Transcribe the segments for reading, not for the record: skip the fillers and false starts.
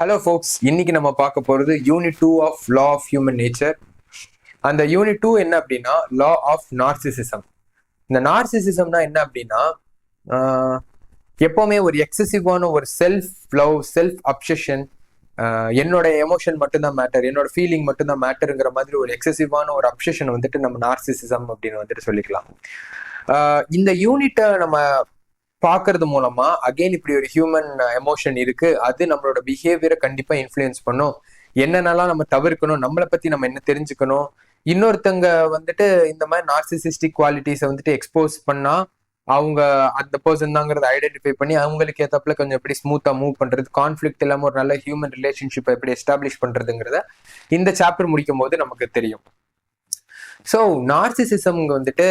Hello ஃபோக்ஸ், இன்னைக்கு நம்ம பார்க்க போகிறது unit 2 of law of human nature. அந்த யூனிட் 2 என்ன அப்படின்னா லா ஆஃப் நார்சிசிசம். இந்த நார்சிசிசம்னா என்ன அப்படின்னா எப்போவுமே ஒரு எக்ஸசிவான ஒரு செல்ஃப் லவ், செல்ஃப் அப்சஷன், என்னோட எமோஷன் மட்டும்தான் மேட்டர், என்னோட ஃபீலிங் மட்டும்தான் மேட்டருங்கிற மாதிரி ஒரு எக்ஸசிவான ஒரு அப்சஷன் வந்துட்டு நம்ம நார்சிசிசம் அப்படின்னு வந்துட்டு சொல்லிக்கலாம். இந்த யூனிட்டை நம்ம பார்க்கறது மூலமா அகெயின் இப்படி ஒரு ஹியூமன் எமோஷன் இருக்கு, அது நம்மளோட பிஹேவியரை கண்டிப்பா இன்ஃப்ளூயன்ஸ் பண்ணும். என்னென்னலாம் நம்ம தவிர்க்கணும், நம்மளை பத்தி நம்ம என்ன தெரிஞ்சுக்கணும், இன்னொருத்தங்க வந்துட்டு இந்த மாதிரி நார்சிசிஸ்டிக் குவாலிட்டிஸை வந்துட்டு எக்ஸ்போஸ் பண்ணா அவங்க அந்த பர்சன் தாங்கிறத ஐடென்டிஃபை பண்ணி அவங்களுக்கு ஏற்றப்பல கொஞ்சம் எப்படி ஸ்மூத்தா மூவ் பண்றது, கான்ஃபிளிக்ட் இல்லாமல் ஒரு நல்ல ஹியூமன் ரிலேஷன்ஷிப்பை எப்படி எஸ்டாப்ளிஷ் பண்றதுங்கிறத இந்த சாப்டர் முடிக்கும் போது நமக்கு தெரியும். ஸோ நார்சிசிசம் வந்துட்டு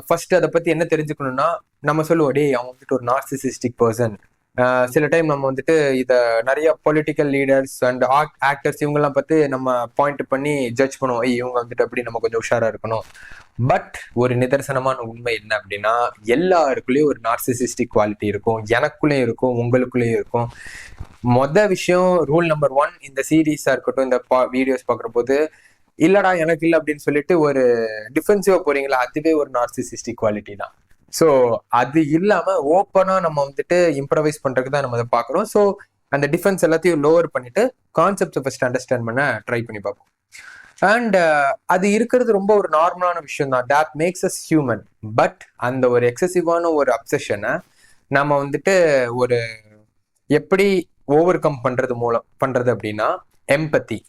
ஃபர்ஸ்ட் அதை பத்தி என்ன தெரிஞ்சுக்கணும்னா, நம்ம சொல்லுவோம் டே அவன் வந்துட்டு ஒரு நார்சிசிஸ்டிக் பர்சன். சில டைம் நம்ம வந்துட்டு இதை நிறைய பொலிட்டிக்கல் லீடர்ஸ் அண்ட் ஆக்டர்ஸ் இவங்கெல்லாம் பார்த்து நம்ம பாயிண்ட் பண்ணி ஜட்ஜ் பண்ணுவோம், இவங்க வந்துட்டு அப்படி நம்ம கொஞ்சம் உஷாரா இருக்கணும். பட் ஒரு நிதர்சனமான உண்மை என்ன அப்படின்னா, எல்லாருக்குள்ளேயும் ஒரு நார்சிசிஸ்டிக் குவாலிட்டி இருக்கும், எனக்குள்ளேயும் இருக்கும், உங்களுக்குள்ளேயும் இருக்கும். விஷயம் ரூல் நம்பர் 1 இந்த சீரீஸா இருக்கட்டும், இந்த வீடியோஸ் பார்க்குற போது இல்லடா எனக்கு இல்லை அப்படின்னு சொல்லிட்டு ஒரு டிஃபென்சிவா போறீங்களா, அதுவே ஒரு நார்சிசிஸ்டிக் குவாலிட்டி தான். ஸோ அது இல்லாம ஓப்பனா நம்ம வந்துட்டு இம்ப்ரவைஸ் பண்றதுக்கு தான் நம்ம அதை பார்க்குறோம். ஸோ அந்த டிஃபென்ஸ் எல்லாத்தையும் லோவர் பண்ணிட்டு கான்செப்டை ஃபர்ஸ்ட் அண்டர்ஸ்டாண்ட் பண்ண ட்ரை பண்ணி பார்ப்போம். அண்ட் அது இருக்கிறது ரொம்ப ஒரு நார்மலான விஷயம் தான், that makes us human. But அந்த ஒரு எக்ஸசிவான ஒரு அப்சஷனை நம்ம வந்துட்டு ஒரு எப்படி ஓவர் கம் பண்றது அப்படின்னா எம்பத்தி.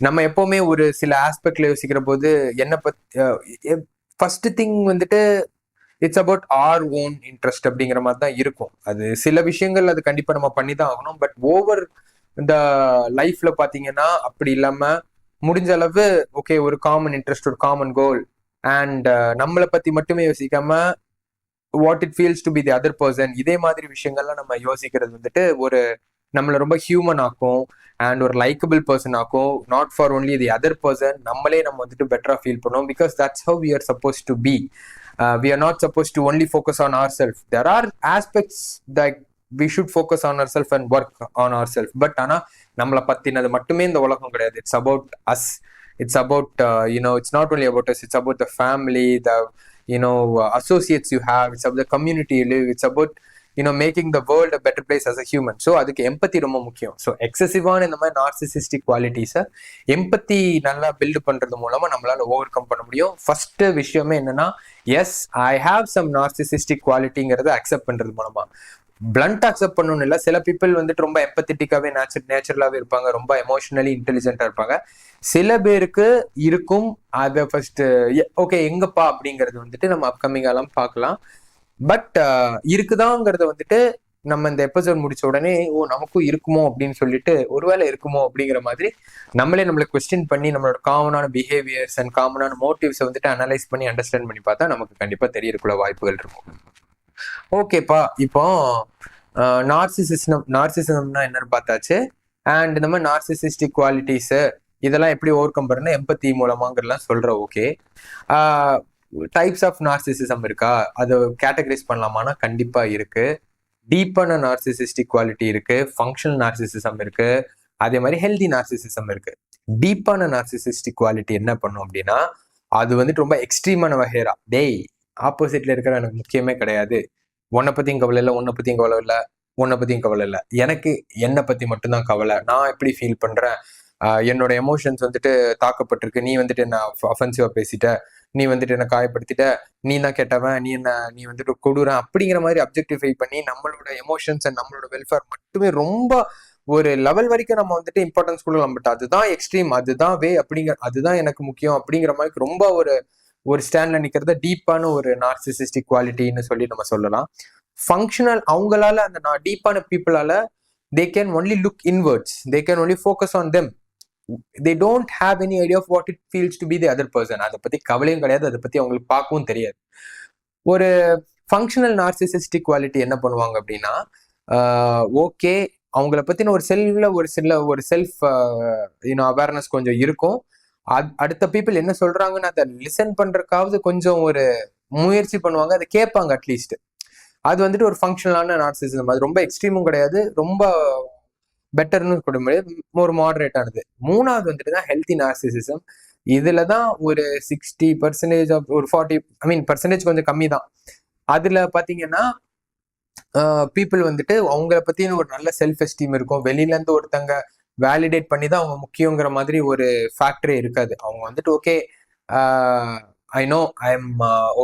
நம்ம எப்பவுமே ஒரு சில ஆஸ்பெக்ட்ல யோசிக்கிற போது என்ன பத்தி ஃபர்ஸ்ட் திங் வந்துட்டு it's about our own interest அப்படிங்கிற மாதிரி தான் இருக்கும். அது சில விஷயங்கள் அது கண்டிப்பா நம்ம பண்ணி தான் ஆகணும். பட் ஓவர் இந்த லைஃப்ல பாத்தீங்கன்னா அப்படி இல்லாம முடிஞ்ச அளவு ஓகே ஒரு காமன் இன்ட்ரெஸ்ட், ஒரு காமன் கோல், அண்ட் நம்மளை பத்தி மட்டுமே யோசிக்காம what it feels to be the other person, இதே மாதிரி விஷயங்கள்லாம் நம்ம யோசிக்கிறது வந்துட்டு ஒரு நம்மளை ரொம்ப ஹியூமன் ஆக்கும் அண்ட் ஒரு லைக்கபிள் பர்சன் ஆக்கும். Not for only the other person, நம்மளே நம்ம வந்துட்டு பெட்டரா ஃபீல் பண்ணுவோம். Because that's how we are supposed to be. We are not supposed to only focus on ourselves. There are aspects that we should focus on ourselves and work on ourselves. But ஆனா நம்மளை பத்தினது மட்டுமே இந்த உலகம் கிடையாது. It's about us. It's about it's not only about us. It's about the family, the associates you have. It's about the community you live. It's about making the world a better place as a human. So அதுக்கு empathy ரொம்ப முக்கியம். So எக்ஸசிவான இந்த மாதிரி narcissistic குவாலிட்டிஸை எம்பத்தி நல்லா build பண்றது மூலமா நம்மளால over come பண்ண முடியும். ஃபர்ஸ்ட் விஷயமே என்னன்னா, yes I have some narcissistic குவாலிட்டிங்கிறத அக்செப்ட் பண்றது மூலமா. பிளண்ட் அக்செப்ட் பண்ணணும் இல்லை, சில பீப்புள் வந்துட்டு ரொம்ப எம்பத்திட்டிக்காவே நேச்சுரலாவே இருப்பாங்க, ரொம்ப எமோஷனலி இன்டெலிஜென்டா இருப்பாங்க. சில பேருக்கு இருக்கும். அதை ஃபர்ஸ்ட் ஓகே எங்கப்பா அப்படிங்கிறது வந்துட்டு நம்ம அப்கமிங் எல்லாம் பார்க்கலாம். பட் இருக்குதாங்கிறத வந்துட்டு நம்ம இந்த எபிசோட் முடிச்ச உடனே நமக்கும் இருக்குமோ அப்படின்னு சொல்லிட்டு ஒருவேளை இருக்குமோ அப்படிங்கிற மாதிரி நம்மளை கொஸ்டின் பண்ணி நம்மளோட காமனான பிஹேவியர்ஸ் அண்ட் காமனான மோட்டிவ்ஸை வந்துட்டு அனலைஸ் பண்ணி அண்டர்ஸ்டாண்ட் பண்ணி பார்த்தா நமக்கு கண்டிப்பா தெரியறதுக்குள்ள வாய்ப்புகள் இருக்கும். ஓகேப்பா, இப்போ நார்சிசிசம்னா என்னன்னு பார்த்தாச்சு. அண்ட் இந்த மாதிரி நார்சிசிஸ்டிக் குவாலிட்டிஸ் இதெல்லாம் எப்படி ஓவர் கம் பண்ணணும் எம்பத்தி மூலமாங்கிறலாம் சொல்ற. ஓகே, டைப்ஸ் ஆஃப் நார்சிசிசம் இருக்கா, அதை கேட்டகரைஸ் பண்ணலாமான்னா கண்டிப்பா இருக்கு. டீப்பான நார்சிசிஸ்டிக் குவாலிட்டி இருக்கு, ஃபங்க்ஷனல் நார்சிசிசம் இருக்கு, அதே மாதிரி ஹெல்தி நார்சிசிசம் இருக்கு. டீப்பான நார்சிசிஸ்டிக் குவாலிட்டி என்ன பண்ணும் அப்படின்னா, அது வந்துட்டு ரொம்ப எக்ஸ்ட்ரீமான வகைரா, டேய் ஆப்போசிட்ல இருக்கிற எனக்கு முக்கியமே கிடையாது, உன்னை பத்தியும் கவலை இல்லை, உன்னை பத்தியும் கவலை இல்லை, உன்னை பத்தியும் கவலை இல்லை, எனக்கு என்னை பத்தி மட்டும்தான் கவலை, நான் எப்படி ஃபீல் பண்றேன், என்னோட எமோஷன்ஸ் வந்துட்டு தாக்கப்பட்டிருக்கு, நீ வந்துட்டு என்ன அஃபென்சிவா பேசிட்ட, நீ வந்துட்டு என்ன காயப்படுத்திட்ட, நீ தான் கெட்டவன், நீ வந்துட்டு கொடுறேன் அப்படிங்கிற மாதிரி அப்ஜெக்டிஃபை பண்ணி நம்மளோட எமோஷன்ஸ் அண்ட் நம்மளோட வெல்ஃபேர் மட்டுமே ரொம்ப ஒரு லெவல் வரைக்கும் நம்ம வந்துட்டு இம்பார்ட்டன்ஸ் கொடுக்கலாம். பட் அதுதான் எக்ஸ்ட்ரீம், அதுதான் அதுதான் எனக்கு முக்கியம் அப்படிங்கிற மாதிரி ரொம்ப ஒரு ஸ்டாண்ட்ல நிக்கிறத டீப்பான ஒரு நார்சிசிஸ்டிக் குவாலிட்டின்னு சொல்லி நம்ம சொல்லலாம். ஃபங்க்ஷனல், அவங்களால அந்த டீப்பான பீப்புளால they can only look inwards, they can only focus on them, they don't have any idea of what it feels to be the other person. அதை பத்தி கவலையும் கிடையாது, அதை பத்தி அவங்களுக்கு பார்க்கவும் தெரியாது. ஒரு ஃபங்க்ஷனல் நார்சிசிஸ்டிக் குவாலிட்டி என்ன பண்ணுவாங்க அப்படின்னா, ஓகே அவங்கள பத்தின ஒரு செல்ஃப் அவேர்னஸ் கொஞ்சம் இருக்கும். அடுத்த பீப்புள் என்ன சொல்றாங்கன்னு அதை லிசன் பண்றதுக்காவது கொஞ்சம் ஒரு முயற்சி பண்ணுவாங்க, அதை கேட்பாங்க அட்லீஸ்ட். அது வந்துட்டு ஒரு ஃபங்க்ஷனலான நார்சிசிசம். அது ரொம்ப எக்ஸ்ட்ரீமும் கிடையாது, ரொம்ப பெட்டர்னு கூட முடியாது, ஒரு மாடரேட்டானது. மூணாவது வந்துட்டு தான் ஹெல்த்தி நார்சிசிசம். இதுல தான் ஒரு 60% ஆஃப் ஒரு 40 பர்சன்டேஜ் கொஞ்சம் கம்மி தான். அதுல பாத்தீங்கன்னா பீப்புள் வந்துட்டு அவங்கள பத்தின ஒரு நல்ல செல்ஃப் எஸ்டீம் இருக்கும். வெளியில இருந்து ஒருத்தங்க வேலிடேட் பண்ணி தான் அவங்க முக்கியங்கிற மாதிரி ஒரு ஃபேக்டரே இருக்காது. அவங்க வந்துட்டு okay, I know I am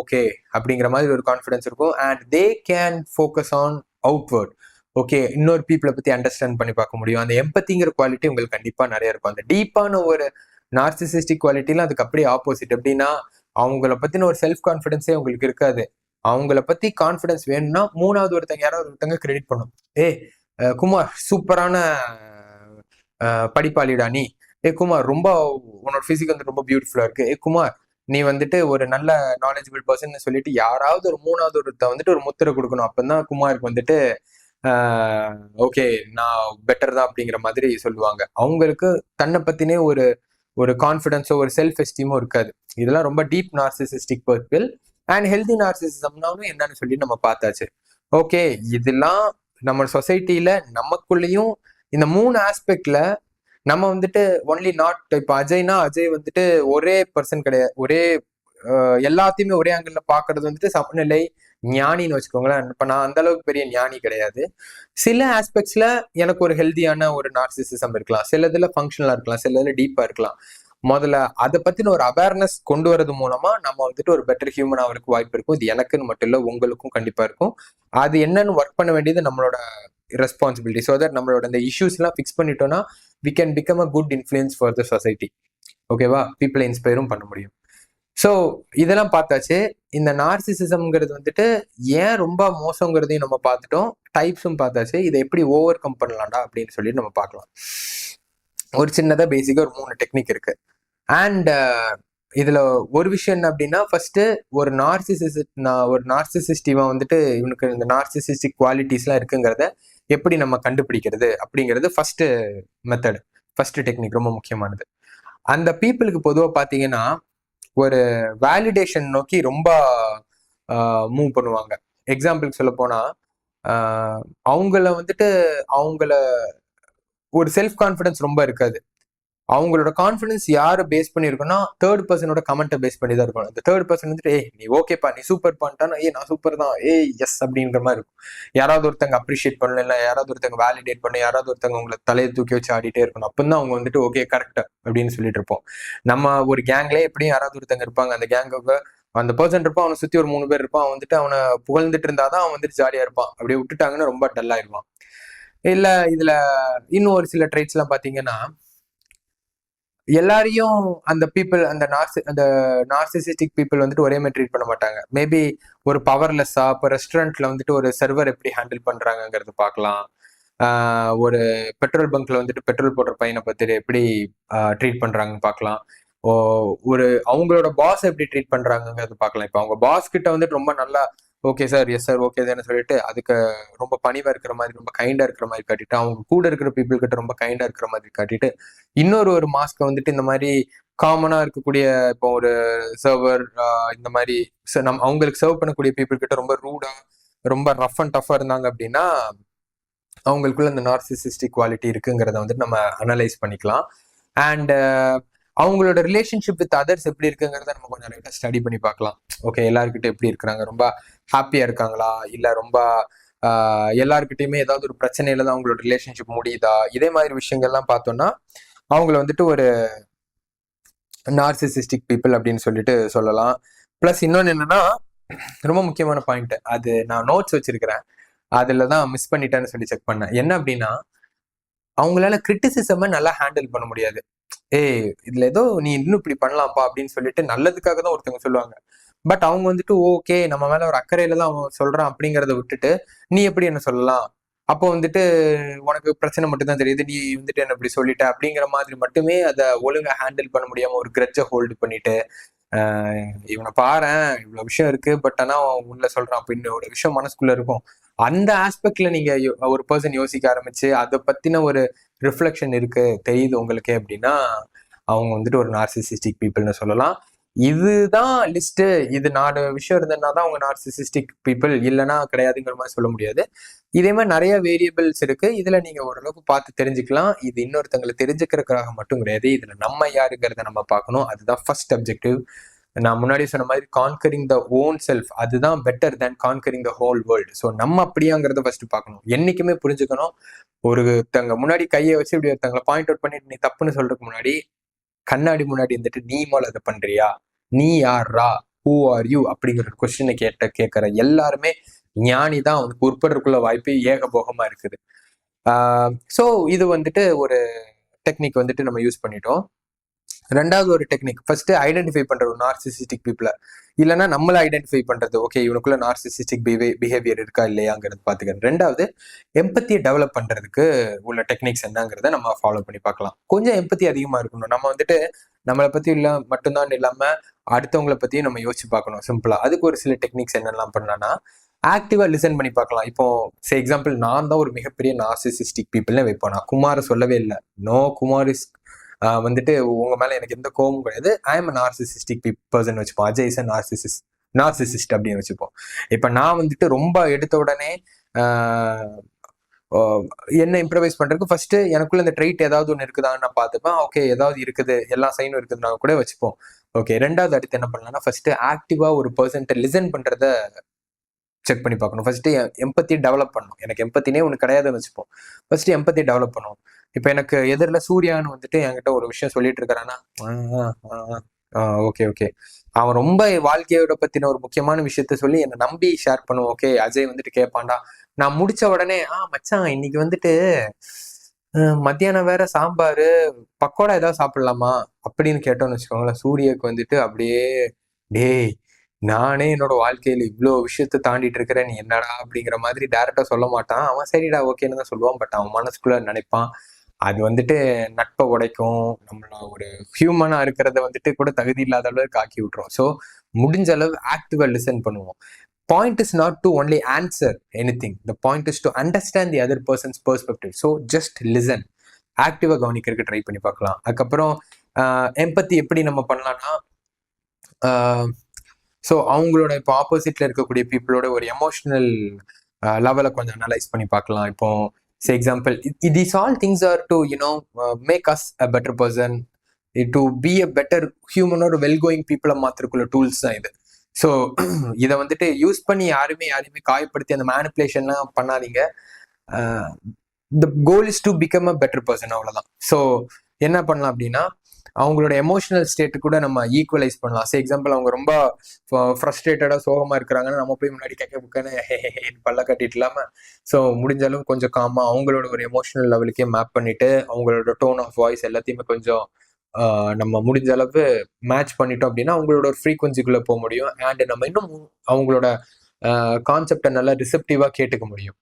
okay அப்படிங்கிற மாதிரி ஒரு கான்ஃபிடன்ஸ் இருக்கும். And they can focus on outward. Okay, இன்னொரு பீப்புளை பத்தி அண்டர்ஸ்டாண்ட் பண்ணி பார்க்க முடியும். அந்த எம்பத்திங்கிற குவாலிட்டி உங்களுக்கு கண்டிப்பா நிறைய இருக்கும். அந்த டீப்பான ஒரு நார்சிசிஸ்டிக் குவாலிட்டிலாம் அதுக்கு அப்படியே ஆப்போசிட். எப்படின்னா அவங்கள பத்தின ஒரு செல்ஃப் கான்ஃபிடன்ஸே உங்களுக்கு இருக்காது. அவங்கள பத்தி கான்ஃபிடன்ஸ் வேணும்னா மூணாவது ஒருத்தங்க யாராவது ஒருத்தங்க கிரெடிட் பண்ணும். குமார் சூப்பரான படிப்பாளிடா நீ. குமார் ரொம்ப உன்னோட பிசிக் வந்து ரொம்ப பியூட்டிஃபுல்லா இருக்கு. குமார் நீ வந்துட்டு ஒரு நல்ல நாலேஜபிள் பர்சன் சொல்லிட்டு யாராவது ஒரு மூணாவது ஒருத்த வந்துட்டு ஒரு முத்திரை கொடுக்கணும். அப்பதான் குமாருக்கு வந்துட்டு ஓகே நான் பெட்டர் தான் அப்படிங்கிற மாதிரி சொல்லுவாங்க. அவங்களுக்கு தன்னை பத்தினே ஒரு ஒரு கான்ஃபிடன்ஸோ ஒரு செல்ஃப் எஸ்டீமோ இருக்காது. இதெல்லாம் ரொம்ப deep narcissistic people. And healthy நார்சிசிசம்னாலும் என்னன்னு சொல்லி நம்ம பார்த்தாச்சு. ஓகே, இதெல்லாம் நம்ம சொசைட்டில நமக்குள்ளேயும் இந்த 3 ஆஸ்பெக்ட்ல நம்ம வந்துட்டு ஒன்லி நாட் இப்போ அஜய்னா அஜய் வந்துட்டு ஒரே பர்சன் கிடையாது. ஒரே எல்லாத்தையுமே ஒரே ஆங்கிள் பாக்குறது வந்துட்டு சமநிலை ஞானின்னு வச்சுக்கோங்களேன். இப்ப நான் அந்த அளவுக்கு பெரிய ஞானி கிடையாது. சில ஆஸ்பெக்ட்ஸ்ல எனக்கு ஒரு ஹெல்தியான ஒரு நார்சிசிசம் இருக்கலாம், சிலதுல ஃபங்க்ஷனலா இருக்கலாம், சிலதுல டீப்பா இருக்கலாம். முதல்ல அதை பத்தின ஒரு அவேர்னஸ் கொண்டு வரது மூலமா நம்ம வந்துட்டு ஒரு பெட்டர் ஹியூமன் ஆகிறதுக்கு வாய்ப்பு இருக்கும். இது எனக்குன்னு மட்டும் இல்லை, உங்களுக்கும் கண்டிப்பா இருக்கும். அது என்னன்னு ஒர்க் பண்ண வேண்டியது நம்மளோட ரெஸ்பான்சிபிலிட்டி. ஸோ தட் நம்மளோட இந்த இஷ்யூஸ் எல்லாம் ஃபிக்ஸ் பண்ணிட்டோம்னா we can become a good influence for the society. ஓகேவா? பீப்புளை இன்ஸ்பயரும் பண்ண முடியும். ஸோ இதெல்லாம் பார்த்தாச்சு. இந்த நார்சிசிசம்ங்கிறது வந்துட்டு ஏன் ரொம்ப மோசங்கிறதையும் நம்ம பார்த்துட்டோம், டைப்ஸும் பார்த்தாச்சு. இதை எப்படி ஓவர் கம் பண்ணலாம்டா அப்படின்னு சொல்லி நம்ம பார்க்கலாம். ஒரு சின்னதா பேசிக்கா ஒரு 3 டெக்னிக் இருக்கு. அண்ட் இதுல ஒரு விஷயம் என்ன அப்படின்னா, ஃபர்ஸ்ட் ஒரு நார்சிசிஸ்டிவா வந்துட்டு இவனுக்கு இந்த நார்சிசிஸ்டிக் குவாலிட்டிஸ் எல்லாம் இருக்குங்கிறத எப்படி நம்ம கண்டுபிடிக்கிறது அப்படிங்கிறது ஃபர்ஸ்ட் மெத்தட், ஃபர்ஸ்ட் டெக்னிக் ரொம்ப முக்கியமானது. அந்த பீப்புளுக்கு பொதுவாக பார்த்தீங்கன்னா ஒரு வேலிடேஷன் நோக்கி ரொம்ப மூவ் பண்ணுவாங்க. எக்ஸாம்பிளுக்கு சொல்ல போனா அவங்கள வந்துட்டு அவங்கள ஒரு செல்ஃப் கான்ஃபிடன்ஸ் ரொம்ப இருக்காது. அவங்களோட கான்ஃபிடன்ஸ் யாரை பேஸ் பண்ணிருக்குன்னா தேர்ட் பர்சனோட கமெண்ட்டை பேஸ் பண்ணி தான் இருக்கும். அந்த தேர்ட் பர்சன் வந்துட்டு நீ ஓகேப்பா நீ சூப்பர் பண்ணிட்டானா நான் சூப்பர் தான் எஸ் அப்படிங்கிற மாதிரி இருக்கும். யாராவது ஒருத்தங்க அப்ரிஷியேட் பண்ணல, இல்லை யாராவது ஒருத்தங்க வேலிடேட் பண்ண, யாராவது ஒருத்தங்க உங்களை தலையை தூக்கி வச்சு ஆடிட்டே இருக்கணும். அப்பதான் அவங்க வந்துட்டு ஓகே கரெக்ட் அப்படின்னு சொல்லிட்டு இருப்போம். நம்ம ஒரு கேங்லேயே எப்படியும் யாராவது ஒருத்தங்க இருப்பாங்க, அந்த கேங்குக்கு அந்த பர்சன் இருப்பான், அவனை சுத்தி ஒரு 3 பேர் இருப்பான். அவன் வந்துட்டு அவனை புகழ்ந்துட்டு இருந்தாதான் அவன் வந்துட்டு ஜாலியா இருப்பான். அப்படியே விட்டுட்டாங்கன்னா ரொம்ப டல்லாயிருவான். இல்ல இதுல இன்னும் ஒரு சில ட்ரைட்ஸ் எல்லாம் பாத்தீங்கன்னா எல்லாரையும் அந்த பீப்புள் அந்த நார்சிசிஸ்டிக் பீப்புள் வந்துட்டு ஒரே மாதிரி ட்ரீட் பண்ண மாட்டாங்க. மேபி ஒரு பவர்லெஸ்ஸா இப்போ ரெஸ்டாரண்ட்ல வந்துட்டு ஒரு சர்வர் எப்படி ஹேண்டில் பண்றாங்கிறது பார்க்கலாம். ஒரு பெட்ரோல் பங்க்ல வந்துட்டு பெட்ரோல் போடுற பையனை பத்தி எப்படி ட்ரீட் பண்றாங்கன்னு பார்க்கலாம். ஒரு அவங்களோட பாஸ் எப்படி ட்ரீட் பண்றாங்கிறது பார்க்கலாம். இப்போ அவங்க பாஸ் கிட்ட வந்துட்டு ரொம்ப நல்லா okay sir yes sir okay தானே சொல்லிட்டு அதுக்கு ரொம்ப பணிவா இருக்கிற மாதிரி ரொம்ப கைண்டா இருக்கிற மாதிரி காட்டிட்டு, அவங்க கூட இருக்கிற பீப்புள் கிட்ட ரொம்ப கைண்டா இருக்கிற மாதிரி காட்டிட்டு, இன்னொரு மாஸ்க்கை வந்துட்டு இந்த மாதிரி காமனா இருக்கக்கூடிய இப்போ ஒரு சர்வர் இந்த மாதிரி அவங்களுக்கு சர்வ் பண்ணக்கூடிய பீப்புள் கிட்ட ரொம்ப ரூடா ரொம்ப ரஃப் அண்ட் டஃபா இருந்தாங்க அப்படின்னா அவங்களுக்குள்ள இந்த நார்சிசிஸ்டிக் குவாலிட்டி இருக்குங்கிறத வந்துட்டு நம்ம அனலைஸ் பண்ணிக்கலாம். அண்ட் அவங்களோட ரிலேஷன்ஷிப் வித் அதர்ஸ் எப்படி இருக்குங்கிறத நம்ம கொஞ்சம் லைட்டா ஸ்டடி பண்ணி பார்க்கலாம். ஓகே, எல்லாருக்கிட்ட எப்படி இருக்கிறாங்க, ரொம்ப ஹாப்பியா இருக்காங்களா, இல்ல ரொம்ப எல்லாருக்கிட்டையுமே ஏதாவது ஒரு பிரச்சனையில தான் அவங்களோட ரிலேஷன்ஷிப் முடியுதா, இதே மாதிரி விஷயங்கள்லாம் பார்த்தோம்னா அவங்கள வந்துட்டு ஒரு நார்சிசிஸ்டிக் பீப்புள் அப்படின்னு சொல்லிட்டு சொல்லலாம். பிளஸ் இன்னொன்னு என்னன்னா ரொம்ப முக்கியமான பாயிண்ட், அது நான் நோட்ஸ் வச்சிருக்கிறேன், அதுலதான் மிஸ் பண்ணிட்டேன்னு சொல்லி செக் பண்ணேன். என்ன அப்படின்னா அவங்களால கிரிட்டிசிசமை நல்லா ஹேண்டில் பண்ண முடியாது. இதுல ஏதோ நீ இன்னும் இப்படி பண்ணலாம்ப்பா அப்படின்னு சொல்லிட்டு நல்லதுக்காக தான் ஒருத்தவங்க சொல்லுவாங்க. பட் அவங்க வந்துட்டு ஓகே நம்ம மேல ஒரு அக்கறையில தான் அவன் சொல்றான் அப்படிங்கிறத விட்டுட்டு நீ எப்படி என்ன சொல்லலாம், அப்போ வந்துட்டு உனக்கு பிரச்சனை மட்டும் தான் தெரியுது, நீ வந்துட்டு என்ன இப்படி சொல்லிட்ட அப்படிங்கிற மாதிரி மட்டுமே அதை ஒழுங்கா ஹேண்டில் பண்ண முடியாம ஒரு கிரட்ஜை ஹோல்டு பண்ணிட்டு இவனை பாரேன் இவ்வளவு விஷயம் இருக்கு பட் ஆனா உள்ள சொல்றான் அப்படின்னு ஒரு விஷயம் மனசுக்குள்ள இருக்கும். அந்த ஆஸ்பெக்ட்ல நீங்க ஒரு பர்சன் யோசிக்க ஆரம்பிச்சு அதை பத்தின ஒரு ரிஃப்ளெக்ஷன் இருக்கு தெரியுது உங்களுக்கு அப்படின்னா அவங்க வந்துட்டு ஒரு நார்சிசிஸ்டிக் பீப்புள்னு சொல்லலாம். இதுதான் லிஸ்ட். இது 4 விஷயம் இருந்ததுனா தான் அவங்க நார்சிசிஸ்டிக் பீப்புள், இல்லைன்னா கிடையாதுங்கிற மாதிரி சொல்ல முடியாது. இதே மாதிரி நிறைய வேரியபிள்ஸ் இருக்கு. இதுல நீங்க ஓரளவுக்கு பார்த்து தெரிஞ்சுக்கலாம். இது இன்னொருத்தங்களை தெரிஞ்சுக்கிறதுக்காக மட்டும் கிடையாது. இதுல நம்ம யாருங்கிறத நம்ம பார்க்கணும். அதுதான் ஃபர்ஸ்ட் அப்ஜெக்டிவ். நான் முன்னாடி சொன்ன மாதிரி கான்கரிங் த ஓன் செல்ஃப், அதுதான் better than conquering the whole world. So நம்ம அப்படியாங்கிறத ஃபர்ஸ்ட் பார்க்கணும். என்னைக்குமே புரிஞ்சுக்கணும். ஒருத்தங்க முன்னாடி கையை வச்சு இப்படி ஒருத்தங்களை பாயிண்ட் அவுட் பண்ணிட்டு நீ தப்புன்னு சொல்றதுக்கு முன்னாடி கண்ணாடி முன்னாடி இருந்துட்டு நீ மேல அதை பண்றியா, நீ யாரா, ஹூ ஆர் யூ அப்படிங்கிற ஒரு கொஸ்டினை கேட்கிற எல்லாருமே ஞானி தான். அவனுக்கு உட்படுறதுக்குள்ள வாய்ப்பு ஏகபோகமா இருக்குது. ஸோ இது வந்துட்டு ஒரு டெக்னிக் வந்துட்டு நம்ம யூஸ் பண்ணிட்டோம். ரெண்டாவது ஒரு டெக்னிக், ஃபர்ஸ்ட் ஐடென்டிஃபை பண்ற ஒரு நார்சிசிஸ்டிக் பீப்புளை, இல்லைன்னா நம்மள ஐடென்டிஃபை பண்றது. ஓகே, இவனுக்குள்ள நார்சிசிஸ்டிக் பிஹேவியர் இருக்கா இல்லையாங்கிறது பார்த்துக்கிறது. ரெண்டாவது, எம்பத்தியை டெவலப் பண்றதுக்கு உள்ள டெக்னிக்ஸ் என்னங்கிறத நம்ம ஃபாலோ பண்ணி பார்க்கலாம். கொஞ்சம் எம்பத்தி அதிகமா இருக்கணும். நம்ம வந்துட்டு நம்மளை பத்தி மட்டும்தான் இல்லாம அடுத்தவங்களை பத்தியும் நம்ம யோசிச்சு பார்க்கணும். சிம்பிளா அதுக்கு ஒரு சில டெக்னிக்ஸ் என்னெல்லாம் பண்ணலாம்னா, ஆக்டிவா லிசன் பண்ணி பார்க்கலாம். இப்போ எக்ஸாம்பிள், நான் தான் ஒரு மிகப்பெரிய நார்சிசிஸ்டிக் பீப்புள்னு வைப்போம். நான் குமாரை சொல்லவே இல்லை. நோ, குமார் இஸ் வந்துட்டு உங்க மேல எனக்கு எந்த கோபமும் கிடையாது. ஐ எம் நார்சிசிஸ்டிக் பர்சன் வச்சுப்போம். அஜய் இஸ் நார்சிசிஸ்ட் அப்படின்னு வச்சுப்போம். இப்ப நான் வந்துட்டு ரொம்ப எடுத்த உடனே என்ன இம்ப்ரவைஸ் பண்றதுக்கு ஃபர்ஸ்ட் எனக்குள்ள இந்த ட்ரைட் ஏதாவது ஒன்று இருக்குதான்னு நான் பார்த்துப்பேன். ஓகே, ஏதாவது இருக்குது, எல்லா சைனும் இருக்குதுன்னா கூட வச்சுப்போம். ஓகே, ரெண்டாவது அடுத்து என்ன பண்ணலாம்னா, ஃபர்ஸ்ட் ஆக்டிவா ஒரு பர்சன்ட்ட லிசன் பண்றத செக் பண்ணி பார்க்கணும். ஃபர்ஸ்ட் எம்பத்தி டெவலப் பண்ணணும். எனக்கு எம்பத்தினே ஒன்று கிடையாதுன்னு வச்சுப்போம். ஃபர்ஸ்ட் எம்பத்தி டெவலப் பண்ணுவோம். இப்போ எனக்கு எதிரில் சூர்யான்னு வந்துட்டு என்கிட்ட ஒரு விஷயம் சொல்லிட்டு இருக்கிறான்னா, ஓகே ஓகே, அவன் ரொம்ப வாழ்க்கையோட பத்தின ஒரு முக்கியமான விஷயத்த சொல்லி என்னை நம்பி ஷேர் பண்ணுவோம். ஓகே, அஜய் வந்துட்டு கேட்பான்டா. நான் முடிச்ச உடனே மச்சான் இன்னைக்கு வந்துட்டு மத்தியானம் வேற சாம்பாரு பக்கோடா ஏதாவது சாப்பிடலாமா அப்படின்னு கேட்டோம்னு வச்சுக்கோங்களேன். சூர்யாவுக்கு வந்துட்டு அப்படியே, டேய் நானே என்னோட வாழ்க்கையில இவ்வளோ விஷயத்த தாண்டிட்டு இருக்கிறேன், நீ என்னடா அப்படிங்கிற மாதிரி டைரக்டா சொல்ல மாட்டான். அவன் சரிடா ஓகேன்னு தான் சொல்லுவான். பட் அவன் மனசுக்குள்ள நினைப்பான். அது வந்துட்டு நட்பை உடைக்கும், நம்மள ஒரு ஹியூமனா இருக்கிறத வந்துட்டு கூட தகுதி இல்லாத அளவுக்கு ஆக்கி விட்டுரும். ஸோ முடிஞ்ச அளவு ஆக்டிவா லிசன் பண்ணுவோம். Point is not to only answer anything. The point is to understand the other person's perspective. So just listen. ஆக்டிவா கவனிக்கிறதுக்கு ட்ரை பண்ணி பார்க்கலாம். அதுக்கப்புறம் எம்பத்தி எப்படி நம்ம பண்ணலாம்னா, ஸோ அவங்களோட இப்போ ஆப்போசிட்ல இருக்கக்கூடிய பீப்புளோட ஒரு எமோஷனல் லெவலை கொஞ்சம் அனலைஸ் பண்ணி பார்க்கலாம். இப்போ example, these all things are to make us a better person, to be a better human or well going people மாத்திரக்குள்ள டூல்ஸ் தான் இது. ஸோ இதை வந்துட்டு யூஸ் பண்ணி யாருமே காயப்படுத்தி அந்த மேனிப்புலேஷன்லாம் பண்ணாதீங்க. The goal is to become a better person, அவ்வளோதான். ஸோ என்ன பண்ணலாம் அப்படின்னா, அவங்களோட எமோஷனல் ஸ்டேட்டு கூட நம்ம ஈக்குவலைஸ் பண்ணலாம். எக்ஸாம்பிள், அவங்க ரொம்ப ஃப்ரஸ்ட்ரேட்டடா சோகமா இருக்கிறாங்கன்னா நம்ம போய் முன்னாடி கேட்க புக்கான பல்ல கட்டிட்டு இல்லாம, ஸோ முடிஞ்ச அளவு கொஞ்சம் காமா அவங்களோட ஒரு எமோஷனல் லெவலுக்கே மேப் பண்ணிட்டு அவங்களோட டோன் ஆஃப் வாய்ஸ் எல்லாத்தையுமே கொஞ்சம் நம்ம முடிஞ்ச அளவு மேட்ச் பண்ணிட்டோம் அப்படின்னா அவங்களோட ஒரு ஃப்ரீக்வன்சிக்குள்ள போக முடியும். அண்ட் நம்ம இன்னும் அவங்களோட கான்செப்டை நல்லா ரிசெப்டிவா கேட்டுக்க முடியும்.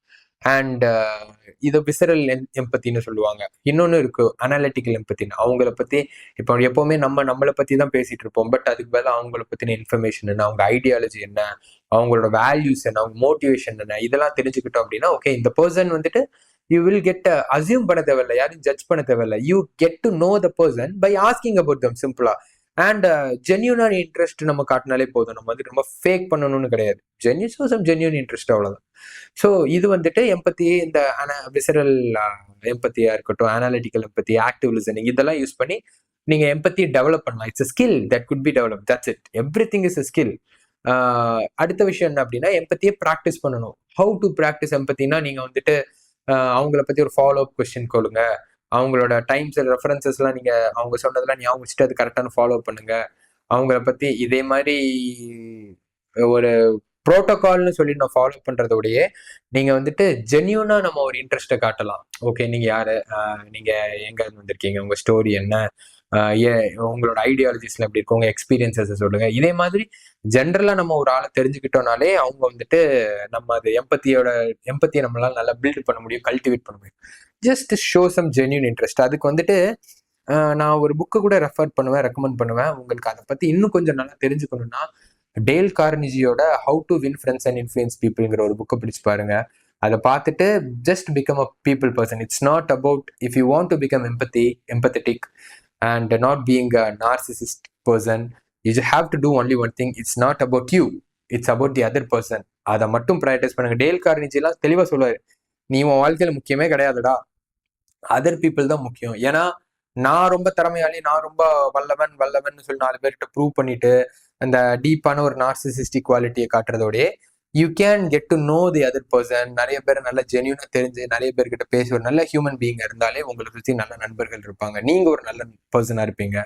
அண்ட் இதை விசரல் எம்பத்தின்னு சொல்லுவாங்க. இன்னொன்னு இருக்கு அனாலிட்டிக்கல் எம்பத்தின்னு. அவங்கள பத்தி இப்போ எப்பவுமே நம்மளை பத்தி தான் பேசிட்டு இருப்போம். பட் அதுக்கு பதிலாக அவங்கள பத்தின இன்ஃபர்மேஷன் என்ன, அவங்க ஐடியாலஜி என்ன, அவங்களோட வேல்யூஸ் என்ன, அவங்க மோட்டிவேஷன் என்ன, இதெல்லாம் தெரிஞ்சுக்கிட்டோம் அப்படின்னா ஓகே, இந்த பர்சன் வந்துட்டு யூ வில் கெட் அசியூம் பண்ண தேவையில்லை, யாரும் ஜட்ஜ் பண்ண தேவையில்லை. You get to know the person by asking about them சிம்பிளா. அண்ட் ஜென்யூனான இன்ட்ரெஸ்ட் நம்ம காட்டினாலே போதும். நம்ம வந்துட்டு ரொம்ப ஃபேக் பண்ணணும்னு கிடையாது. ஜென்யூன் இன்ட்ரெஸ்ட், அவ்வளோதான். ஸோ இது வந்துட்டு எம்பத்தி, இந்த விசரல் எம்பத்தியா இருக்கட்டும், அனாலிட்டிக்கல் எம்பத்தி, ஆக்டிவ் லிசனிங், இதெல்லாம் யூஸ் பண்ணி நீங்க எம்பத்தி டெவலப் பண்ணலாம். It's a skill that could be developed. That's it. Everything is a skill. அடுத்த விஷயம் என்ன அப்படின்னா, எம்பத்தியை ப்ராக்டிஸ் பண்ணணும். ஹவு டு ப்ராக்டிஸ் எம்பத்தினா, நீங்க வந்துட்டு அவங்கள பத்தி ஒரு ஃபாலோ அப் கொஸ்டின் கொடுங்க. அவங்களோட டைம்ஸ் ரெஃபரன்சஸ்லாம் நீங்க அவங்க சொன்னதெல்லாம் ஞாபகம் வச்சுட்டு அது கரெக்டான ஃபாலோ பண்ணுங்க. அவங்கள பத்தி இதே மாதிரி ஒரு ப்ரோட்டோகால்னு சொல்லி நான் ஃபாலோ பண்றதோடய நீங்க வந்துட்டு ஜென்யூனா நம்ம ஒரு இன்ட்ரெஸ்ட்டை காட்டலாம். ஓகே, நீங்க யாரு, நீங்க எங்க வந்திருக்கீங்க, உங்க ஸ்டோரி என்ன, உங்களோட ஐடியாலஜிஸ்ல எப்படி இருக்கு, உங்க எக்ஸ்பீரியன்சஸ் சொல்லுங்க. இதே மாதிரி ஜென்ரலா நம்ம ஒரு ஆளை தெரிஞ்சுக்கிட்டோம்னாலே அவங்க வந்துட்டு நம்ம அது எம்பத்தியை நம்மளால நல்லா பில்ட் பண்ண முடியும், கல்டிவேட் பண்ண முடியும். Just show some genuine interest. அதுக்கு வந்துட்டு நான் ஒரு புக்கு கூட ரெக்கமெண்ட் பண்ணுவேன். உங்களுக்கு அதை பத்தி இன்னும் கொஞ்சம் நல்லா தெரிஞ்சுக்கணும்னா, டேல் கார்னிஜியோட how to win friends and influence பீப்புள்ங்கிற ஒரு புக்கை பிடிச்சு பாருங்க. அதை பார்த்துட்டு just become a people person. It's not about if you want to become empathetic and not being a narcissist person. You have to do only one thing. It's not about you, it's about the other person. அதை மட்டும் prioritise பண்ணுங்க. Dale கார்னிஜிலாம் தெளிவா சொல்லுவாரு, நீ உன் வாழ்க்கையில முக்கியமே கிடையாதுடா, அதர் பீப்புள் தான் முக்கியம். ஏன்னா நான் ரொம்ப திறமையாளி, நான் ரொம்ப வல்லவன் சொல்லி 4 பேர்கிட்ட ப்ரூவ் பண்ணிட்டு அந்த டீப்பான ஒரு நார்சிசிஸ்டிக் குவாலிட்டியை காட்டுறதோடய you can get to know the other person. நிறைய பேர் நல்ல ஜென்யூனா தெரிஞ்சு நிறைய பேர்கிட்ட பேசி ஒரு நல்ல ஹியூமன் பீயிங் இருந்தாலே உங்களை சுற்றி நல்ல நண்பர்கள் இருப்பாங்க. நீங்க ஒரு நல்ல பர்சனா இருப்பீங்க,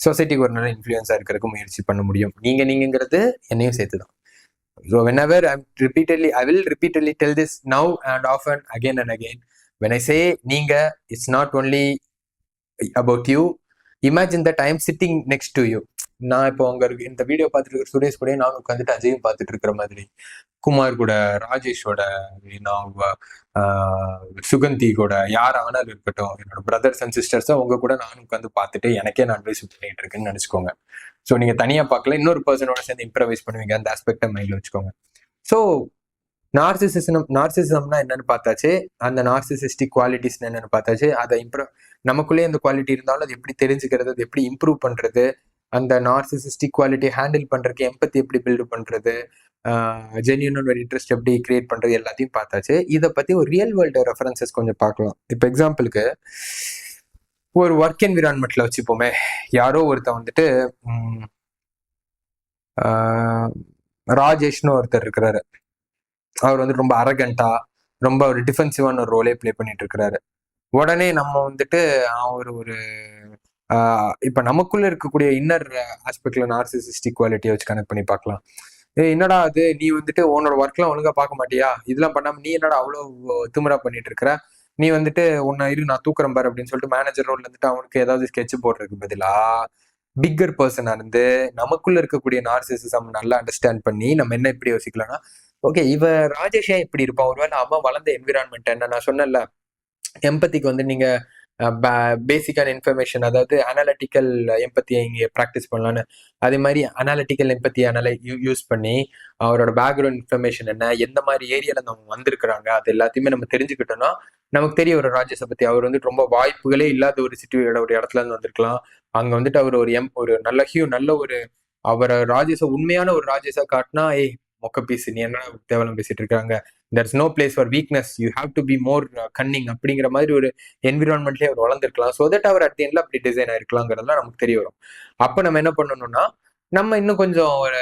சொசைட்டிக்கு ஒரு நல்ல இன்ஃப்ளூயன்ஸா இருக்கிறதுக்கு முயற்சி பண்ண முடியும். நீங்கிறது என்னையும் சேர்த்துதான். So whenever I will repeatedly tell this now and often, again and again. When I say நீங்க, it's not only about you. Imagine that I am sitting next to you. நான் இப்போ அங்க இருக்கு இந்த வீடியோ பார்த்துட்டு இருக்கிற சுரேஷ் கூட நானும் உட்காந்துட்டு அஜயும் பார்த்துட்டு இருக்கிற மாதிரி, குமார் கூட, ராஜேஷோட, சுகந்தி கூட, யார் ஆனாலும் இருக்கட்டும், என்னோட பிரதர்ஸ் அண்ட் சிஸ்டர்ஸா உங்க கூட நானும் உட்காந்து பார்த்துட்டு எனக்கே நான் அட்வைஸ் பண்ணிட்டு இருக்கேன்னு நினைச்சுக்கோங்க. ஸோ நீங்க தனியா பார்க்கல, இன்னொரு பர்சனோட சேர்ந்து இம்ப்ரவைஸ் பண்ணுவீங்க. அந்த ஆஸ்பெக்டை மைண்ட்ல வச்சுக்கோங்க. ஸோ நார்சிசிசம்னா என்னன்னு பார்த்தாச்சு, அந்த நார்சிசிஸ்டிக் குவாலிட்டிஸ் என்னன்னு பார்த்தாச்சு. அதை நமக்குள்ளேயே அந்த குவாலிட்டி இருந்தாலும் அது எப்படி தெரிஞ்சுக்கிறது, அது எப்படி இம்ப்ரூவ் பண்றது, அந்த நார்சிசிஸ்டிக் குவாலிட்டி ஹேண்டில் பண்றதுக்கு எம்பத்தி எப்படி பில்டு பண்றது, ஜென்யூன் ஒரு இன்ட்ரெஸ்ட் எப்படி கிரியேட் பண்றது, எல்லாத்தையும் பார்த்தாச்சு. இதை பத்தி ஒரு ரியல் வேர்ல்டு ரெஃபரன்சஸ் கொஞ்சம் பார்க்கலாம். இப்போ எக்ஸாம்பிளுக்கு ஒரு ஒர்க் என்விரான்மெண்ட்ல வச்சுப்போமே, யாரோ ஒருத்தன் வந்துட்டு ராஜேஷ்னு ஒருத்தர் இருக்கிறாரு. அவர் வந்துட்டு ரொம்ப அரகண்டா, ரொம்ப ஒரு டிஃபென்சிவான ஒரு ரோலே பிளே பண்ணிட்டு இருக்கிறாரு. உடனே நம்ம வந்துட்டு ஒரு இப்ப நமக்குள்ள இருக்கக்கூடிய இன்னர் ஆஸ்பெக்ட்ல நார்சிசிஸ்டிக் குவாலிட்டியை வச்சு கனெக்ட் பண்ணி பார்க்கலாம். என்னடா அது, நீ வந்துட்டு உன்னோட ஒர்க்லாம் ஒழுங்கா பார்க்க மாட்டியா, இதெல்லாம் பண்ணாம நீ என்னடா அவ்வளவு திமிரா பண்ணிட்டு இருக்கிற, நீ வந்துட்டு உன்னை நான் தூக்குறேன் பாரு அப்படின்னு சொல்லிட்டு மேனேஜர் ரோல் வந்துட்டு அவனுக்கு ஏதாவது ஸ்கெட்ச் போடுறதுக்கு பதிலா பிக்கர் பர்சனா இருந்து நமக்குள்ள இருக்கக்கூடிய நார்சிசிசம் நல்லா அண்டர்ஸ்டாண்ட் பண்ணி நம்ம என்ன எப்படி யோசிக்கலாம்னா, ஓகே இவ ராஜேஷ் ஏன் இப்படி இருப்பான், ஒருவேளை அவன் வளர்ந்த என்விரான்மெண்ட் என்ன, நான் சொன்னேன்ல எம்பத்திக்கு வந்து நீங்க பேசிக்கான இன்ஃபர்மேஷன், அதாவது அனாலிட்டிக்கல் எம்பத்தியை இங்கே ப்ராக்டிஸ் பண்ணலான்னு, அதே மாதிரி அனாலிட்டிக்கல் எம்பத்தியை யூஸ் பண்ணி அவரோட பேக்ரவுண்ட் இன்ஃபர்மேஷன் என்ன, எந்த மாதிரி ஏரியால நம்ம வந்திருக்கிறாங்க, அது எல்லாத்தையுமே நம்ம தெரிஞ்சுக்கிட்டோம்னா நமக்கு தெரிய ஒரு ராஜேஷை பத்தி. அவர் வந்துட்டு ரொம்ப வாய்ப்புகளே இல்லாத ஒரு ஒரு இடத்துல இருந்து வந்திருக்கலாம். அங்க வந்துட்டு அவர் ஒரு நல்ல ஒரு அவரை ராஜேஷ உண்மையான ஒரு ராஜேஷா காட்டினா, மொக்க பீஸ், நீ என்ன தேவலம் பேசிட்டு இருக்காங்க, there's no place for weakness, you have to be more cunning அப்படிங்கிற மாதிரி ஒரு என்விரான்மெண்ட்லயே அவர் வளர்ந்துருக்கலாம். ஸோ தட் அவர் அட் தி எண்ட்ல அப்படி டிசைன் ஆயிருக்கலாங்கிறதுலாம் நமக்கு தெரிய வரும். அப்ப நம்ம என்ன பண்ணணும்னா, நம்ம இன்னும் கொஞ்சம் ஒரு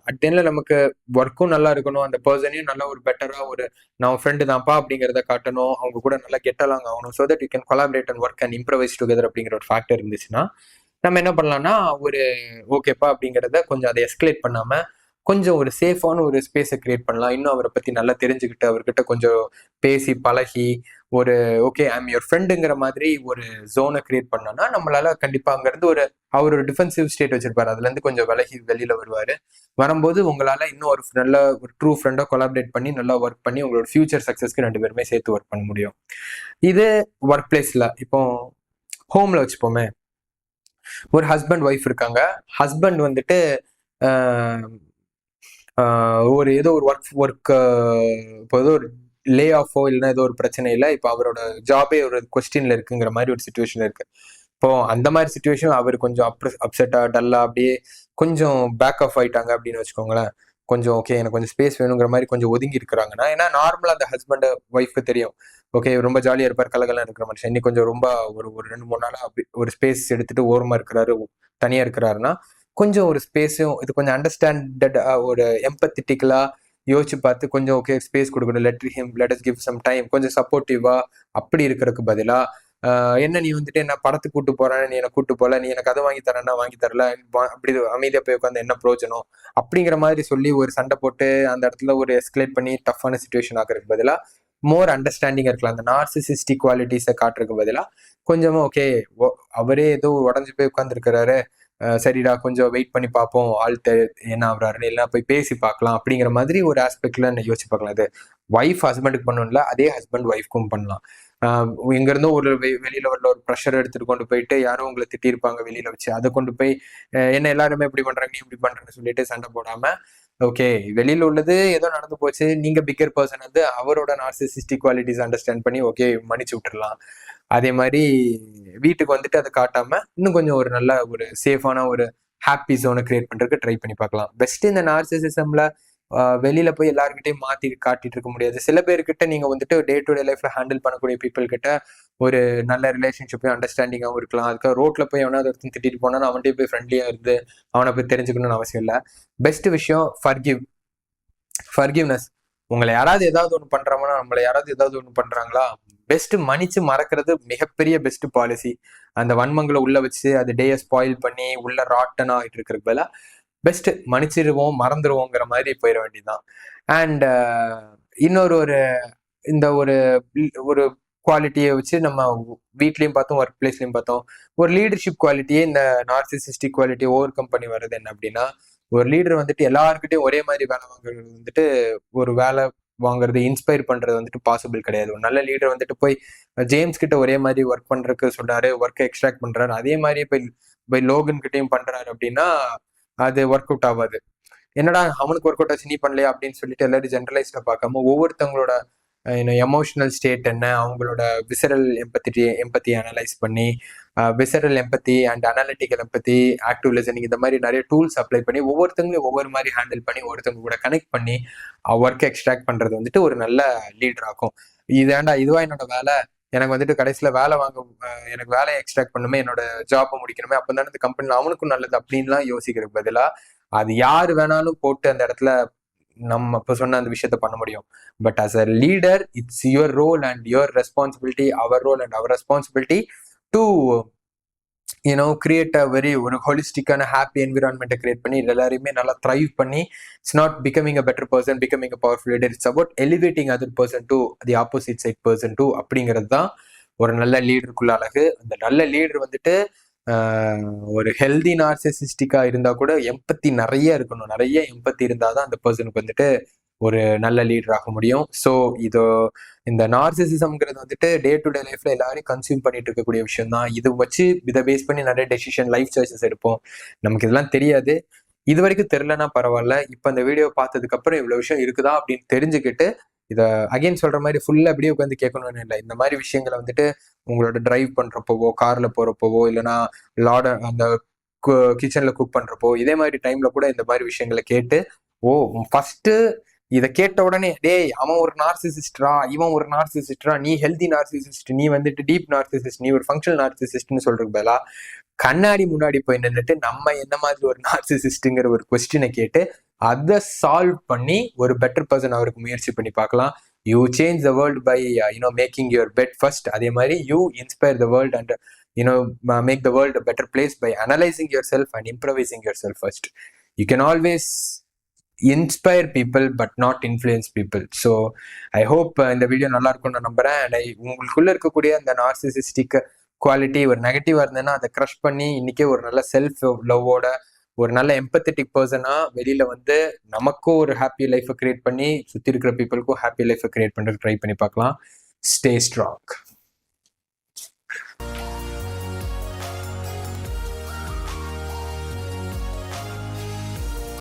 அட் தி எண்ட்ல நமக்கு ஒர்க்கும் நல்லா இருக்கணும், அந்த பர்சனையும் நல்லா ஒரு பெட்டரா ஒரு நான் ஃப்ரெண்டு தான்ப்பா அப்படிங்கிறத காட்டணும், அவங்க கூட நல்லா கெட்டலாங்க ஆகணும். So that you can collaborate and work and improvise together அப்படிங்கிற ஒரு ஃபேக்டர் இருந்துச்சுன்னா நம்ம என்ன பண்ணலாம்னா, ஒரு ஓகேப்பா அப்படிங்கிறத கொஞ்சம் அதை எஸ்கலேட் பண்ணாம கொஞ்சம் ஒரு சேஃபான ஒரு ஸ்பேஸை கிரியேட் பண்ணலாம். இன்னும் அவரை பத்தி நல்லா தெரிஞ்சுக்கிட்டு அவர்கிட்ட கொஞ்சம் பேசி பழகி ஒரு ஓகே ஐம் யுவர் ஃப்ரெண்டுங்கிற மாதிரி ஒரு ஜோனை கிரியேட் பண்ணோம்னா நம்மளால கண்டிப்பா அங்கிருந்து அவர் ஒரு டிஃபென்சிவ் ஸ்டேட் வச்சிருப்பாரு, அதுல இருந்து கொஞ்சம் வெளியில வருவாரு. வரும்போது உங்களால இன்னும் ஒரு நல்ல ஒரு ட்ரூ ஃப்ரெண்டா கொலாபரேட் பண்ணி நல்லா ஒர்க் பண்ணி உங்களோட ஃபியூச்சர் சக்சஸ்க்கு 2 பேருமே சேர்த்து ஒர்க் பண்ண முடியும். இது ஒர்க் பிளேஸ்ல. இப்போ ஹோம்ல வச்சுப்போமே, ஒரு ஹஸ்பண்ட் ஒய்ஃப் இருக்காங்க. ஹஸ்பண்ட் வந்துட்டு ஒரு ஏதோ ஒரு ஒர்க் இப்போ ஏதோ ஒரு லே ஆஃபோ இல்லைன்னா ஏதோ ஒரு பிரச்சனை இல்லை, இப்போ அவரோட ஜாபே ஒரு கொஸ்டின்ல இருக்குங்கிற மாதிரி ஒரு சுச்சுவேஷன் இருக்கு. இப்போ அந்த மாதிரி சுச்சுவேஷன் அவர் கொஞ்சம் அப்செட்டா டல்லா அப்படியே கொஞ்சம் பேக் ஆஃப் ஆயிட்டாங்க அப்படின்னு வச்சுக்கோங்களேன். கொஞ்சம் ஓகே எனக்கு கொஞ்சம் ஸ்பேஸ் வேணுங்கிற மாதிரி கொஞ்சம் ஒதுங்கி இருக்கிறாங்கன்னா, ஏன்னா நார்மலா அந்த ஹஸ்பண்ட் ஒய்ஃப்க்கு தெரியும் ஓகே ரொம்ப ஜாலியா இருப்பார், கலகலாம் இருக்கிற மனுஷன், இன்னைக்கு கொஞ்சம் ரொம்ப ஒரு 2-3 நாளா அப்படி ஒரு ஸ்பேஸ் எடுத்துட்டு ஓரமா இருக்கிறாரு, தனியா இருக்கிறாருன்னா கொஞ்சம் ஒரு ஸ்பேஸும் இது கொஞ்சம் அண்டர்ஸ்டாண்டட் ஒரு எம்பத்திட்டிக்கலா யோசிச்சு பார்த்து கொஞ்சம் ஓகே ஸ்பேஸ் கொடுக்கணும், let us give some time, கொஞ்சம் சப்போர்ட்டிவா அப்படி இருக்கிறதுக்கு பதிலா என்ன நீ வந்துட்டு என்ன படத்துக்கு கூட்டு போறேன்னு நீ என்ன கூட்டு போல, நீ எனக்கு அதை வாங்கி தரேன்னா வாங்கி தரல, அப்படி அமைதியா போய் உட்காந்து என்ன பிரயோஜனம் அப்படிங்கிற மாதிரி சொல்லி ஒரு சண்டை போட்டு அந்த இடத்துல ஒரு எஸ்கலேட் பண்ணி டஃப்பான சுச்சுவேஷன் ஆகிறதுக்கு பதிலா மோர் அண்டர்ஸ்டாண்டிங்கா இருக்கலாம். அந்த நார்சிசிஸ்டிக் குவாலிட்டிஸை காட்டுறதுக்கு பதிலா கொஞ்சமா ஓகே அவரே ஏதோ உடஞ்சு போய் உட்காந்துருக்கிறாரு, சரிடா கொஞ்சம் வெயிட் பண்ணி பார்ப்போம் ஆள் என்ன ஆகுறாருன்னு, இல்லைன்னா போய் பேசி பார்க்கலாம் அப்படிங்கிற மாதிரி ஒரு ஆஸ்பெக்ட்ல யோசிச்சு பார்க்கலாம். அது ஒய்ஃப் ஹஸ்பண்டுக்கு பண்ணணும்ல, அதே ஹஸ்பண்ட் ஒய்ஃப்க்கும் பண்ணலாம். இங்க இருந்தோ ஒரு வெளியில வரல ஒரு ப்ரெஷர் எடுத்துட்டு கொண்டு போயிட்டு யாரும் உங்களை திட்டிருப்பாங்க வெளியில வச்சு, அதை கொண்டு போய் என்ன எல்லாருமே இப்படி பண்றாங்க நீ இப்படி பண்றேன்னு சொல்லிட்டு சண்டை போடாம ஓகே வெளியில உள்ளது ஏதோ நடந்து போச்சு, நீங்க பிக்கர் பர்சன் வந்து அவரோட நார்சிசிஸ்டிக் குவாலிட்டிஸ் அண்டர்ஸ்டாண்ட் பண்ணி ஓகே மன்னிச்சு விட்டுறலாம். அதே மாதிரி வீட்டுக்கு வந்துட்டு அதை காட்டாம இன்னும் கொஞ்சம் ஒரு நல்ல ஒரு சேஃபான ஒரு ஹாப்பி ஜோனை கிரியேட் பண்றதுக்கு ட்ரை பண்ணி பார்க்கலாம். பெஸ்ட் இந்த நார்சிசிசம்ல வெளியில போய் எல்லாருக்கிட்டையும் மாத்தி காட்டிட்டு இருக்க முடியாது. சில பேர்கிட்ட நீங்க வந்துட்டு டே டு டே லைஃப்ல ஹேண்டில் பண்ணக்கூடிய பீப்புள் கிட்ட ஒரு நல்ல ரிலேஷன்ஷிப்பையும் அண்டர்ஸ்டாண்டிங்காகவும் இருக்கலாம். அதுக்காக ரோட்ல போய் எவனாவது ஒருத்தன் திட்டிட்டு போனா அவன்கிட்ட போய் ஃப்ரெண்ட்லியா இருந்து அவனை போய் தெரிஞ்சுக்கணும்னு அவசியம் இல்லை. பெஸ்ட் விஷயம் ஃபர்கிவ்னஸ். உங்களை யாராவது ஏதாவது ஒன்று பண்றாங்கன்னா, நம்மளை யாராவது ஏதாவது ஒன்று பண்றாங்களா, பெஸ்ட் மன்னிச்சு மறக்கிறது மிகப்பெரிய பெஸ்ட் பாலிசி. அந்த வன்மங்களை உள்ள வச்சு அது டேயை ஸ்பாயில் பண்ணி உள்ள ராட்டன் ஆகிட்டு இருக்கிறதுக்கு பதிலா பெஸ்ட் மன்னிச்சிருவோம் மறந்துடுவோங்கிற மாதிரி போயிட வேண்டியதுதான். அண்ட் இன்னொரு இந்த ஒரு குவாலிட்டியை வச்சு நம்ம வீட்லயும் பார்த்தோம், ஒர்க் பிளேஸ்லயும் பார்த்தோம். ஒரு லீடர்ஷிப் குவாலிட்டியே இந்த நார்சிசிஸ்டிக் குவாலிட்டியை ஓவர் கம் பண்ணி வருது என்ன அப்படின்னா, ஒரு லீடர் வந்துட்டு எல்லாருக்கிட்டையும் ஒரே மாதிரி வேலை வாங்குறது வந்துட்டு ஒரு வேலை வாங்குறது இன்ஸ்பயர் பண்றது வந்துட்டு பாசிபிள் கிடையாது. ஒரு நல்ல லீடர் வந்துட்டு போய் ஜேம்ஸ் கிட்ட ஒரே மாதிரி ஒர்க் பண்றதுக்கு சொல்றாரு, ஒர்க்கை எக்ஸ்ட்ராக்ட் பண்றாரு, அதே மாதிரியே போய் லோகன் கிட்டையும் பண்றாரு அப்படின்னா அது ஒர்க் அவுட் ஆகாது. என்னடா அவனுக்கு ஒர்க் அவுட் ஆச்சு நீ பண்ணலையா அப்படின்னு சொல்லிட்டு எல்லாரும் ஜென்ரலைஸ்ட பார்க்காம ஒவ்வொருத்தவங்களோட எமோஷனல் ஸ்டேட் என்ன, அவங்களோட விசரல் எம்பத்தி அனலைஸ் பண்ணி visceral empathy and analytical empathy, active listening, இந்த மாதிரி நிறைய டூல்ஸ் அப்ளை பண்ணி ஒவ்வொருத்தவங்களையும் ஒவ்வொரு மாதிரி ஹேண்டில் பண்ணி ஒருத்தவங்க கூட கனெக்ட் பண்ணி ஒர்க் எக்ஸ்ட்ராக்ட் பண்றது வந்துட்டு ஒரு நல்ல லீடர் ஆகும். இதுவா என்னோட வேலை, எனக்கு வந்துட்டு கடைசியில வேலை எனக்கு வேலையை எக்ஸ்ட்ராக்ட் பண்ணுமே, என்னோட ஜாப்பை முடிக்கணுமே, அப்போ தானே இந்த கம்பெனில அவனுக்கும் நல்லது அப்படின்லாம் யோசிக்கிறதுக்கு பதிலா அது யாரு வேணாலும் போட்டு அந்த இடத்துல நம்ம இப்போ சொன்ன அந்த விஷயத்த பண்ண முடியும். But as a leader it's your role and your responsibility, our role and our responsibility to create ஒரு ஹோலிஸ்டிக்கான ஹாப்பி என்விரான்மெண்ட்டை கிரியேட் பண்ணி எல்லாரையுமே நல்லா த்ரைவ் பண்ணி it's not becoming a better person, becoming a powerful leader, it's about elevating other person to the opposite side person to அப்படிங்கிறது தான் ஒரு நல்ல லீடருக்குள்ள அழகு. அந்த நல்ல லீடர் வந்துட்டு ஒரு ஹெல்தி நார்சிசிஸ்டிக்கா இருந்தா கூட எம்பத்தி நிறைய இருக்கணும். நிறைய எம்பத்தி இருந்தாதான் அந்த பர்சனுக்கு வந்துட்டு ஒரு நல்ல லீடர் ஆக முடியும். ஸோ இந்த நார்சிசிசம்ங்கிறது வந்துட்டு டே டு டே லைஃப்ல எல்லாரையும் கன்சியூம் பண்ணிட்டு இருக்கக்கூடிய விஷயம் தான். இது வச்சு இதை பேஸ் பண்ணி நிறைய டெசிஷன், லைஃப் சாய்ஸஸ் எடுப்போம். நமக்கு இதெல்லாம் தெரியாது, இது வரைக்கும் தெரிலன்னா பரவாயில்ல. இப்போ இந்த வீடியோ பார்த்ததுக்கு அப்புறம் இவ்வளவு விஷயம் இருக்குதா அப்படின்னு தெரிஞ்சுக்கிட்டு இதை அகைன் சொல்ற மாதிரி ஃபுல்லா அப்படியே உட்காந்து கேட்கணும்னு இல்லை. இந்த மாதிரி விஷயங்களை வந்துட்டு உங்களோட டிரைவ் பண்றப்போவோ, கார்ல போறப்போவோ, இல்லைன்னா அந்த கிச்சன்ல குக் பண்றப்போ, இதே மாதிரி டைம்ல கூட இந்த மாதிரி விஷயங்களை கேட்டு ஃபர்ஸ்ட் இதை கேட்ட உடனே டேய் அவன் ஒரு நார்சிசிஸ்டரா, இவன் ஒரு நார்சிசிஸ்டரா, நீ ஹெல்தி நார்சிசிஸ்ட், நீ வந்துட்டு டீப் நார்சிசிஸ்ட், நீ ஒரு ஃபங்க்ஷனல் நார்சிசிஸ்ட்னு சொல்றதுக்கு பதிலா கண்ணாடி முன்னாடி போய் நின்றுட்டு நம்ம என்ன மாதிரி ஒரு நார்சிசிஸ்ட்ங்கிற ஒரு கொஸ்டினை கேட்டு அதை சால்வ் பண்ணி ஒரு பெட்டர் பர்சன் அவருக்கு முயற்சி பண்ணி பார்க்கலாம். You change the world by making your bed first. அதே மாதிரி you inspire the world and make the world a better place by analysing yourself and improvising yourself first. You can always inspire people but not influence people. So I hope இந்த video நல்லா இருக்கும்னு நான் நம்புறேன். And உங்களுக்குள்ள இருக்கக்கூடிய அந்த narcissistic quality ஒரு நெகட்டிவா இருந்ததுன்னா அதை க்ரஷ் பண்ணி இன்னைக்கே ஒரு நல்ல செல்ஃப் லவ்வோட ஒரு நல்ல எம்பத்தட்டிக் பர்சனா வெளியில வந்து நமக்கும் ஒரு ஹாப்பி லைஃபை கிரியேட் பண்ணி சுத்தி இருக்கிற பீப்புளுக்கும் ஹாப்பி லைஃபை கிரியேட் பண்றதுக்கு ட்ரை பண்ணி பார்க்கலாம். Stay strong.